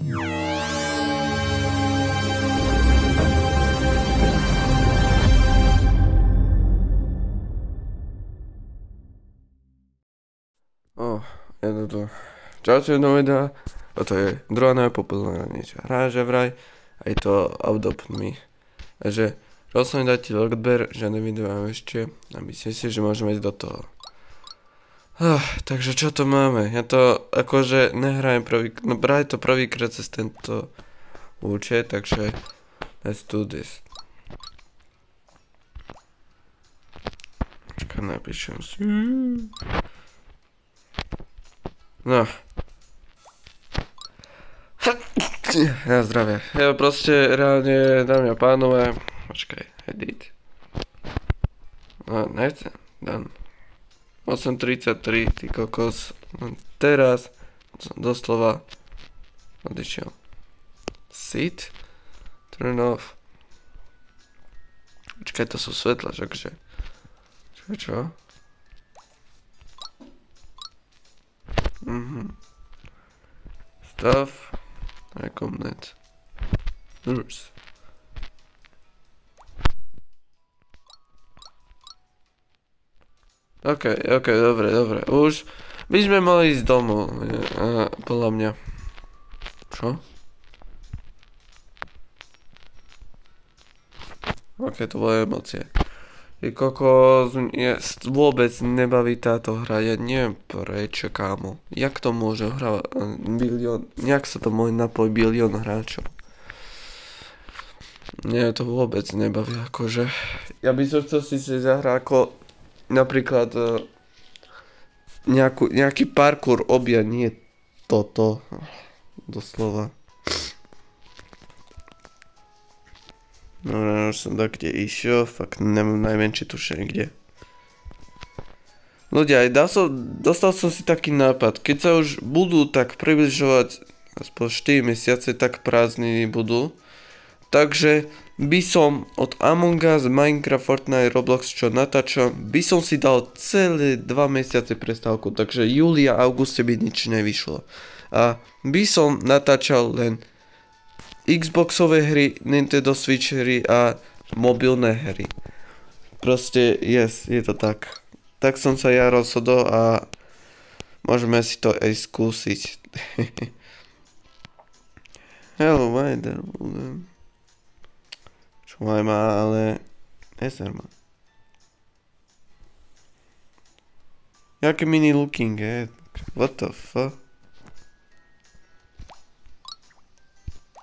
Je to tu. Čaute do videa. Toto je druhá najpopulárnejšia hra, že vraj. A je to Adopt Me. Takže rozhodne dajte odber, žiadne video mám ešte. A myslím si, že môžeme ísť do toho. Takže čo to máme? Ja to akože nehrajem no práve to prvýkrát cez tento účet, takže let's do this. Čakaj, napíšem si. No. Ja zdravie. Ja proste reálne, dámy a pánové. Počkaj, edit. No, nechcem. Dan. 8.33, ty kokos. Teraz som doslova odišiel. Sit. Turn off. Počkaj, to sú svetla, že? Čo? Stuff. Recommend. Nurse. Ok, dobre. Už by sme mali ísť domov. Podľa mňa. Čo? Ok, to boli emócie. Kokos, vôbec nebaví táto hra, ja neviem prečo, kámo. Jak to môže hrať jak sa to môže napojiť bilión hráčov? Nie, to vôbec nebaví, akože. Ja by som chcel si zahrať ako napríklad nejaký parkour objať, nie toto. Doslova. No, už som tak kde išiel, fakt nemám najmenšie tušenie kde. Ľudia, dostal som si taký nápad, keď sa už budú tak približovať aspoň 4 mesiace, tak prázdniny budú. Takže by som od Among Us, Minecraft, Fortnite, Roblox, čo natáčam, by som si dal celé 2 mesiace prestávku, takže júli a auguste by nič nevyšlo. A by som natáčal len Xboxové hry, Nintendo Switch hry a mobilné hry. Proste, yes, je to tak. Tak som sa ja rozhodol a môžeme si to aj skúsiť. Hello, my there. Čo aj má, ale neser má. Jaký mini looking, what the fuck?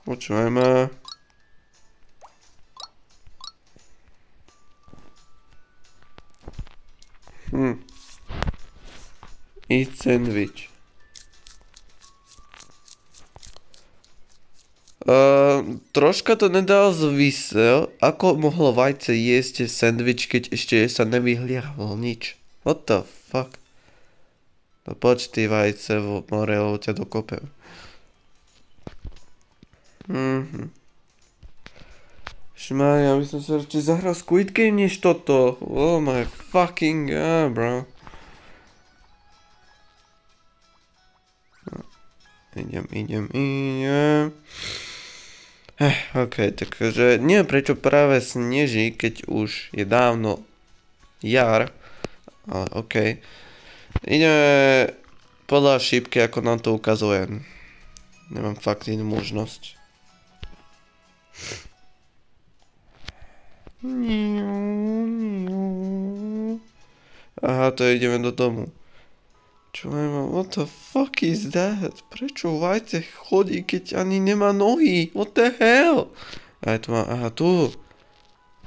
Čo aj má? Eat sandwich. Troška to nedal zmysel, ako mohlo vajce jesť sandwich, keď ešte sa nevyhliahlo nič. What the fuck? No poď ty vajce v more, lebo ťa dokopem. Šmária, by som sa radšej zahral Squid Game než toto. Oh my fucking god, bro. Idem. Ok, takže neviem prečo práve sneží, keď už je dávno jar. Ale ok. Ideme podľa šípky, ako nám to ukazuje. Nemám fakt inú možnosť. Aha, to ideme do domu. Čo mám? What the fuck is that? Prečo vajce chodí, keď ani nemá nohy? What the hell? Aj tu mám, aha, tu.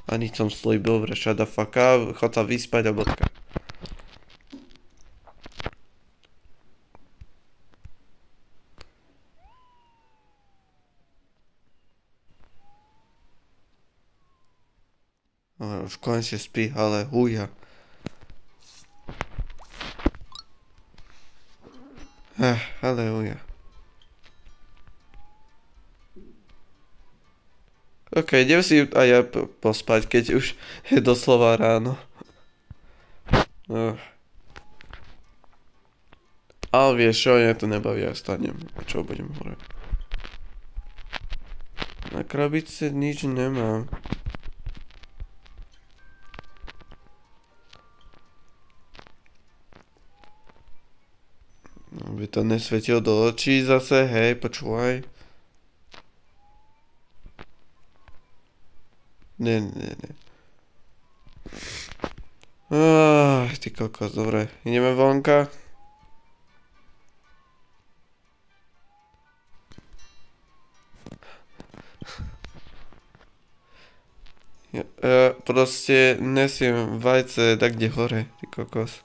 Ani som sleep, dobre, shut the fuck up, chod sa vyspať a bodka. Už konečne spí, ale huja. Aleluja. Ok, idem si aj ja pospať, keď už je doslova ráno. Ale vieš čo, mňa to nebaví, ja stanem. Čo budem hovoriť? Na krabici nič nemám. Aby to nesvietilo do očí zase, hej, počúvaj. Nie. Ty kokos, dobre. Ideme vonka. Proste nesiem vajce tak kde hore, ty kokos.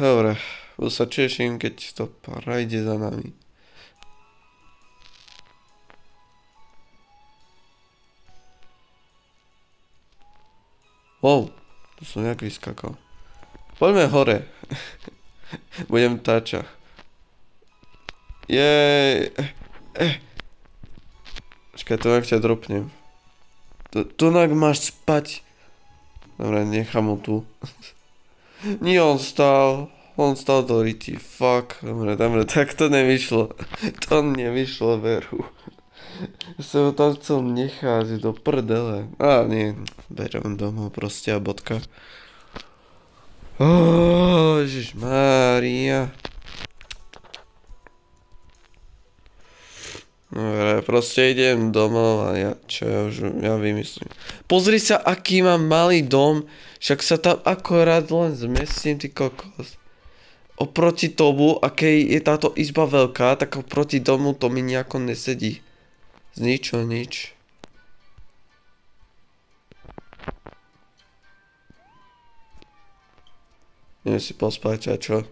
Dobre. Už sa teším, keď to prejde za nami. Wow, tu som nejak vyskakal. Poďme hore. Budem táča. Jej. Počkaj, to ťa dropnem. Tunak máš spať. Dobre, nechám ho tu. Nie, on stal do riti. Fuck. Dobre, tak to nevyšlo. To nevyšlo, veru. Som ho tam chcel nechať do prdele. Nie, berem domov proste a bodka. Ježišmária. Dobre, proste idem domov a ja vymyslím. Pozri sa, aký mám malý dom, však sa tam akorát len zmestím, ty kokos. Oproti tomu, akej je táto izba veľká, tak oproti domu to mi nejako nesedí. Z ničo nič. Idem si pospať a čo?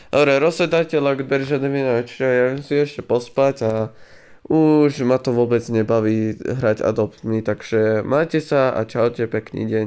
Dobre, rozsvedajte like, berža nevina večera, ja idem si ešte pospať a už ma to vôbec nebaví hrať Adopt Me, takže majte sa a čaute, pekný deň.